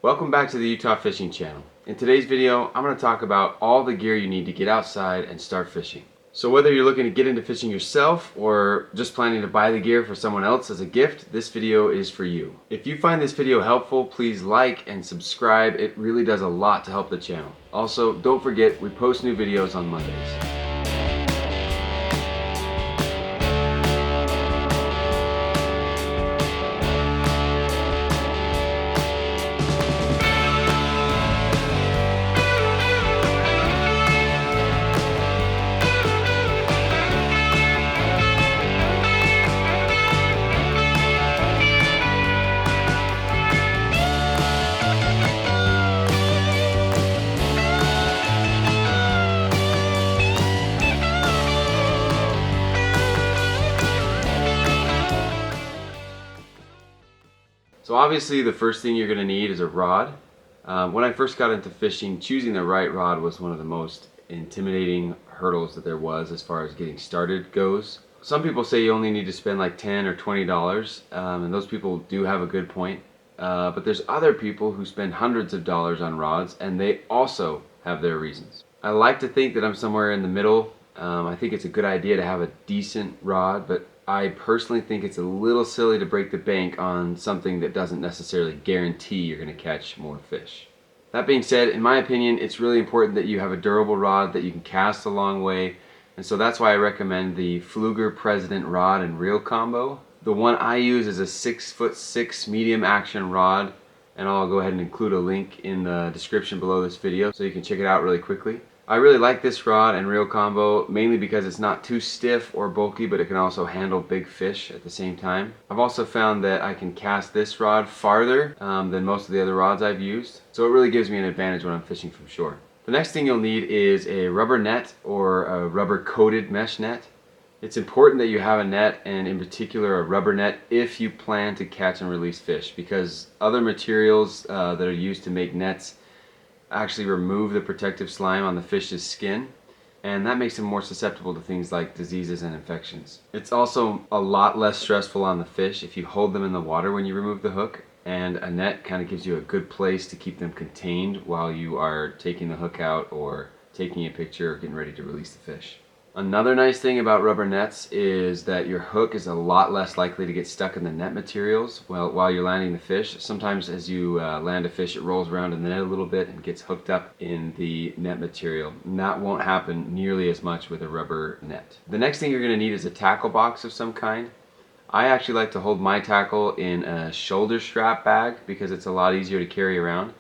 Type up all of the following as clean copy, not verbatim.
Welcome back to the Utah Fishing Channel. In today's video, I'm going to talk about all the gear you need to get outside and start fishing. So whether you're looking to get into fishing yourself or just planning to buy the gear for someone else as a gift, this video is for you. If you find this video helpful, please like and subscribe. It really does a lot to help the channel. Also, don't forget, we post new videos on Mondays. So obviously the first thing you're going to need is a rod. When I first got into fishing, choosing the right rod was one of the most intimidating hurdles that there was as far as getting started goes. Some people say you only need to spend like $10 or $20, and those people do have a good point. But there's other people who spend hundreds of dollars on rods, and they also have their reasons. I like to think that I'm somewhere in the middle. I think it's a good idea to have a decent rod, but I personally think it's a little silly to break the bank on something that doesn't necessarily guarantee you're going to catch more fish. That being said, in my opinion, it's really important that you have a durable rod that you can cast a long way, and so that's why I recommend the Pflueger President rod and reel combo. The one I use is a 6'6" medium action rod, and I'll go ahead and include a link in the description below this video so you can check it out really quickly. I really like this rod and reel combo mainly because it's not too stiff or bulky, but it can also handle big fish at the same time. I've also found that I can cast this rod farther than most of the other rods I've used, so it really gives me an advantage when I'm fishing from shore. The next thing you'll need is a rubber net or a rubber coated mesh net. It's important that you have a net, and in particular a rubber net, if you plan to catch and release fish, because other materials that are used to make nets actually remove the protective slime on the fish's skin, and that makes them more susceptible to things like diseases and infections. It's also a lot less stressful on the fish if you hold them in the water when you remove the hook, and a net kind of gives you a good place to keep them contained while you are taking the hook out or taking a picture or getting ready to release the fish. Another nice thing about rubber nets is that your hook is a lot less likely to get stuck in the net materials while you're landing the fish. Sometimes as you land a fish, it rolls around in the net a little bit and gets hooked up in the net material. And that won't happen nearly as much with a rubber net. The next thing you're going to need is a tackle box of some kind. I actually like to hold my tackle in a shoulder strap bag because it's a lot easier to carry around,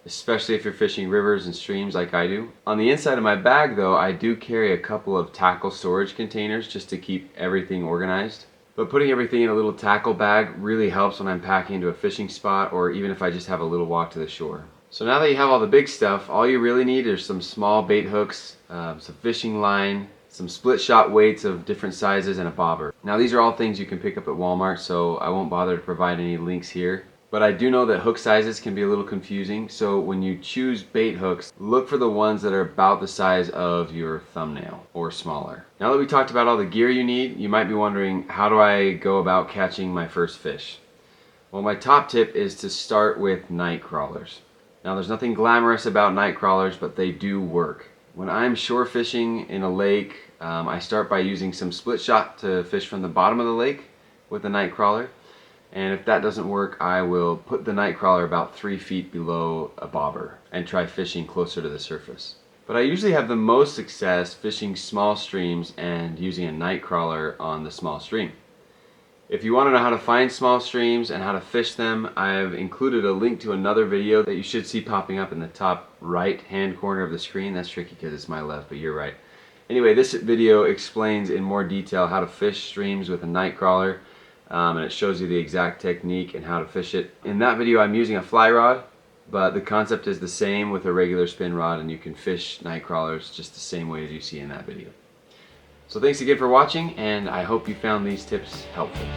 especially if you're fishing rivers and streams like I do. On the inside of my bag though, I do carry a couple of tackle storage containers just to keep everything organized. But putting everything in a little tackle bag really helps when I'm packing into a fishing spot, or even if I just have a little walk to the shore. So now that you have all the big stuff, all you really need is some small bait hooks, some fishing line, some split shot weights of different sizes, and a bobber. Now these are all things you can pick up at Walmart, so I won't bother to provide any links here. But I do know that hook sizes can be a little confusing, so when you choose bait hooks, look for the ones that are about the size of your thumbnail or smaller. Now that we talked about all the gear you need, you might be wondering, how do I go about catching my first fish? Well, my top tip is to start with night crawlers. Now there's nothing glamorous about night crawlers, but they do work. When I'm shore fishing in a lake, I start by using some split shot to fish from the bottom of the lake with a night crawler. And if that doesn't work, I will put the night crawler about 3 feet below a bobber and try fishing closer to the surface. But I usually have the most success fishing small streams and using a night crawler on the small stream. If you want to know how to find small streams and how to fish them, I've included a link to another video that you should see popping up in the top right hand corner of the screen. That's tricky because it's my left, but you're right. Anyway, this video explains in more detail how to fish streams with a night crawler. And it shows you the exact technique and how to fish it. In that video I'm using a fly rod, but the concept is the same with a regular spin rod, and you can fish night crawlers just the same way as you see in that video. So thanks again for watching, and I hope you found these tips helpful.